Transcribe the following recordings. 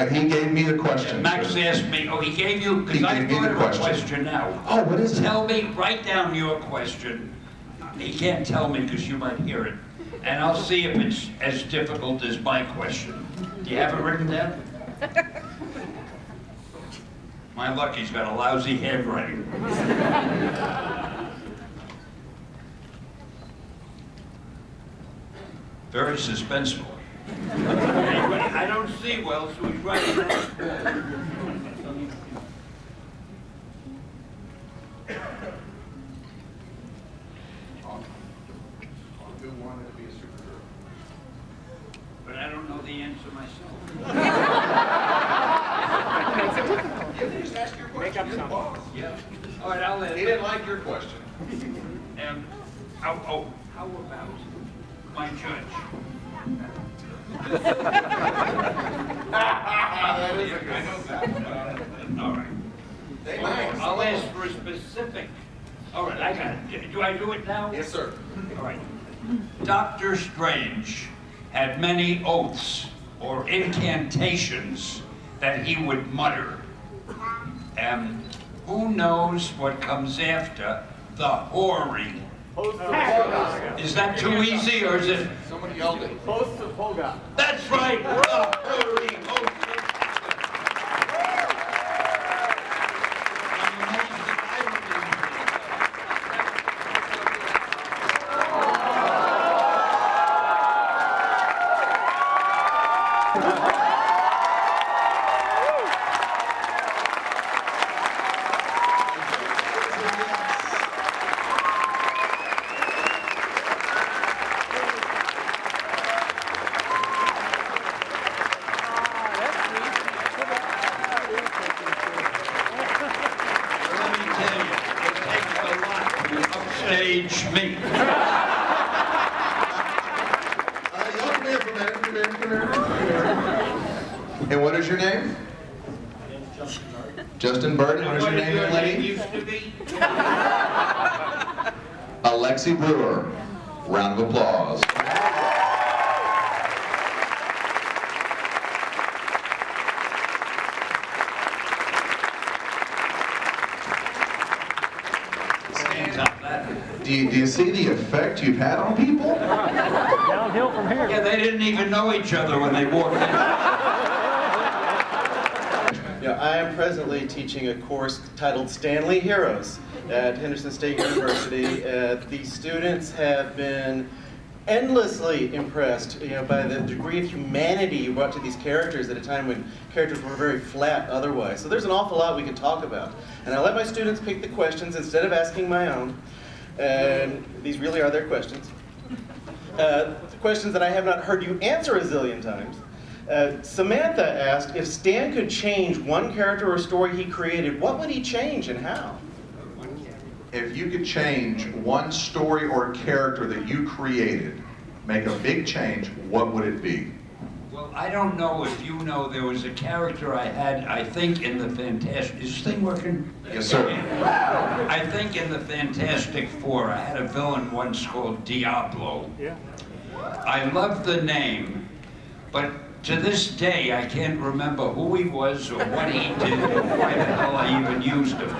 He gave me the question. Max sir. asked me, oh, he gave you, because He I gave me thought the of a question. question now. Oh, what is it? Tell me, write down your question. He can't tell me because you might hear it. And I'll see if it's as difficult as my question. Do you have it written down? My luck, he's got a lousy handwriting. Very suspenseful. Anyway, I don't see well, so he's writing on his wall. Who wanted to be a superhero? But I don't know the answer myself. You can just ask your question. You're the boss. Yeah. All right, I'll let He didn't like your question. how about my judge? That is a good one. All right. I'll ask for a specific. All right, I got it. Do I do it now? Yes, sir. All right. Dr. Strange had many oaths or incantations that he would mutter. Who knows what comes after the hoary? Is that too easy, or is it? Somebody yelled it. Hosts of Hoga. That's right. The hoary host. Stage me. And what is your name? Justin Burden. What is your name, young lady? Used to be. Alexi Brewer. Round of applause. Do you see the effect you've had on people? Downhill from here. Yeah, they didn't even know each other when they walked in. Yeah, I am presently teaching a course titled Stanley Heroes at Henderson State University. The students have been endlessly impressed, by the degree of humanity you brought to these characters at a time when characters were very flat otherwise. So there's an awful lot we could talk about. And I let my students pick the questions instead of asking my own. And these really are their questions. The questions that I have not heard you answer a zillion times. Samantha asked, if Stan could change one character or story he created, what would he change and how? If you could change one story or character that you created, make a big change, what would it be? Well, I don't know if you know, there was a character I had, I think, in the Fantastic... Is this thing working? Yes, sir. I think in the Fantastic Four, I had a villain once called Diablo. Yeah. I love the name, but to this day, I can't remember who he was or what he did or why the hell I even used him.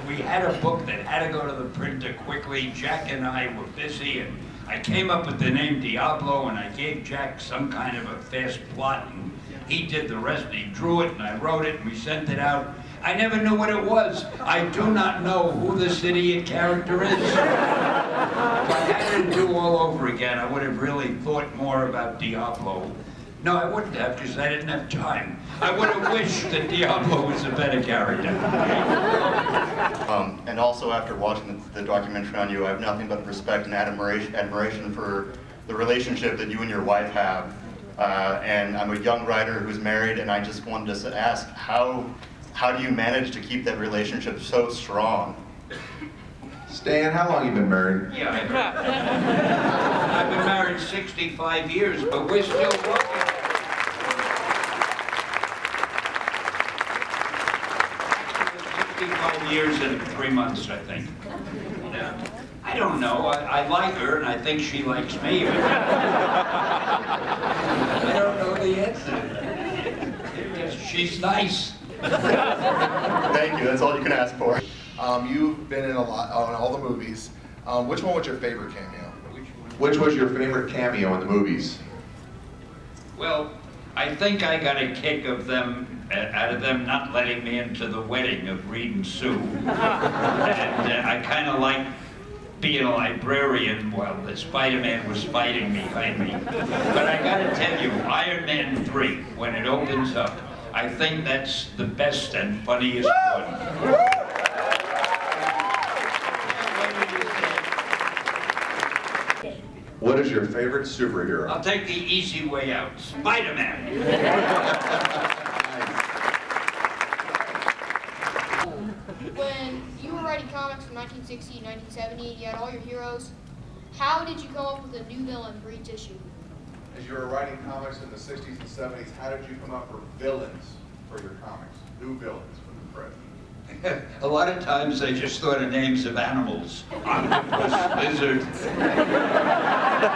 We had a book that had to go to the printer quickly. Jack and I were busy, and I came up with the name Diablo, and I gave Jack some kind of a fast plot, and he did the rest. He drew it, and I wrote it, and we sent it out. I never knew what it was. I do not know who this idiot character is. If I had to do all over again, I would have really thought more about Diablo. No, I wouldn't have, because I didn't have time. I would have wished that Diablo was a better character. And also, after watching the documentary on you, I have nothing but respect and admiration for the relationship that you and your wife have. And I'm a young writer who's married, and I just wanted to ask, how do you manage to keep that relationship so strong? Stan, how long have you been married? Yeah, I've been married 65 years, but we're still working. 65 years and 3 months, I think. Yeah. I I don't know. I like her, and I think she likes me. But I don't know the answer. She's nice. Thank you, that's all you can ask for. You've been in on all the movies. Which one was your favorite cameo? Which was your favorite cameo in the movies? Well, I think I got a kick of them, out of them not letting me into the wedding of Reed and Sue. And I kind of like being a librarian while the Spider-Man was fighting behind me. But I gotta tell you, Iron Man 3, when it opens up, I think that's the best and funniest one. What is your favorite superhero? I'll take the easy way out, Spider-Man. When you were writing comics from 1960 to 1970, you had all your heroes. How did you come up with a new villain for each issue? As you were writing comics in the 60s and 70s, how did you come up with villains for your comics? New villains for the press? A lot of times I just thought of names of animals. Octopus, lizard. I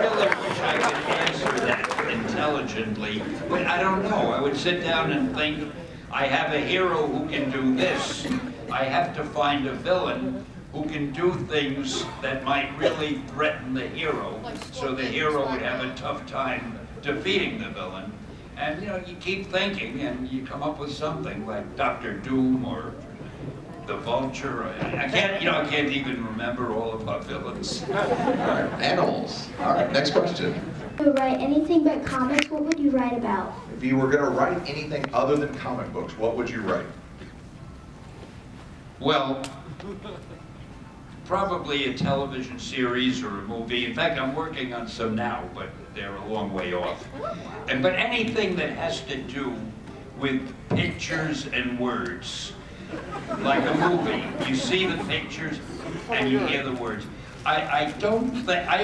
really wish I could answer that intelligently, but I don't know. I would sit down and think, I have a hero who can do this. I have to find a villain who can do things that might really threaten the hero, so the hero would have a tough time defeating the villain. And you know, you keep thinking and you come up with something like Dr. Doom or the Vulture. I can't even remember all of our villains. All right, animals. All right, next question. If you write anything but comics, what would you write about? If you were going to write anything other than comic books, what would you write? Well, probably a television series or a movie. In fact, I'm working on some now, but they're a long way off. But anything that has to do with pictures and words, like a movie. You see the pictures and you hear the words. I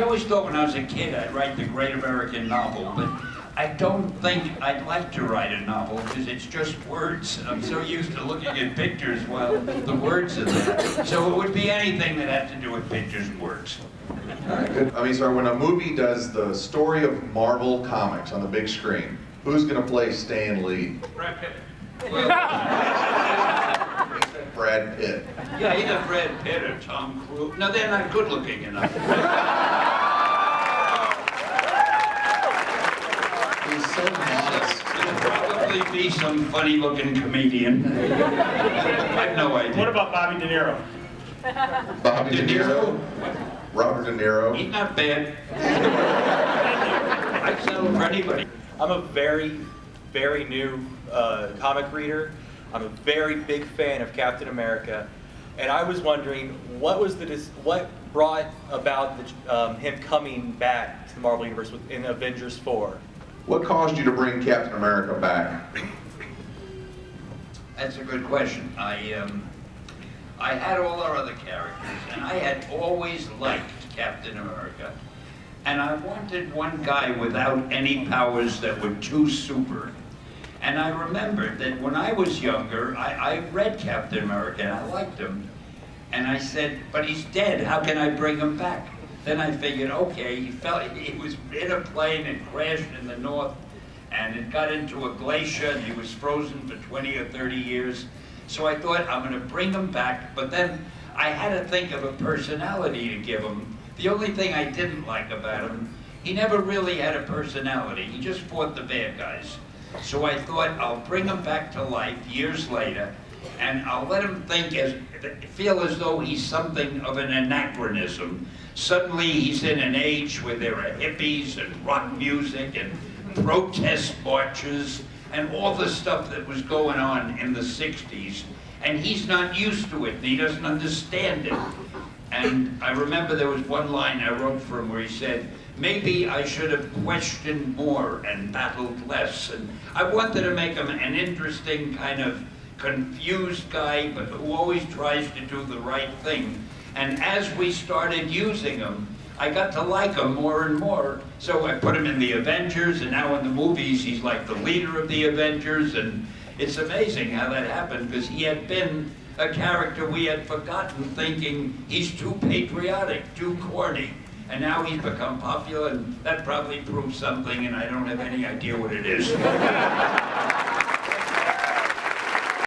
always thought when I was a kid I'd write the great American novel, but I don't think I'd like to write a novel because it's just words. I'm so used to looking at pictures while the words are there. So it would be anything that had to do with pictures and words. All right, good. I mean, so when a movie does the story of Marvel Comics on the big screen, who's going to play Stan Lee? Brad Pitt. Brad Pitt. Yeah, either Brad Pitt or Tom Cruise. No, they're not good looking enough. He's so modest. There'll probably be some funny looking comedian. I've no idea. What about Bobby De Niro? Bobby De Niro? Robert De Niro? He's not bad. I'd settle for anybody. I'm a very, very new comic reader. I'm a very big fan of Captain America, and I was wondering what brought about him coming back to the Marvel Universe in Avengers 4. What caused you to bring Captain America back? That's a good question. I had all our other characters, and I had always liked Captain America. And I wanted one guy without any powers that were too super. And I remembered that when I was younger, I read Captain America and I liked him. And I said, but he's dead, how can I bring him back? Then I figured, okay, he was in a plane and crashed in the north, and it got into a glacier and he was frozen for 20 or 30 years. So I thought, I'm gonna bring him back, but then I had to think of a personality to give him. The only thing I didn't like about him, he never really had a personality. He just fought the bad guys. So I thought I'll bring him back to life years later, and I'll let him feel as though he's something of an anachronism. Suddenly he's in an age where there are hippies and rock music and protest marches and all the stuff that was going on in the 60s. And he's not used to it, and he doesn't understand it. And I remember there was one line I wrote for him where he said, maybe I should have questioned more and battled less. And I wanted to make him an interesting kind of confused guy, but who always tries to do the right thing. And as we started using him, I got to like him more and more. So I put him in the Avengers, and now in the movies, he's like the leader of the Avengers. And it's amazing how that happened, because he had been a character we had forgotten, thinking he's too patriotic, too corny. And now he's become popular, and that probably proves something, and I don't have any idea what it is.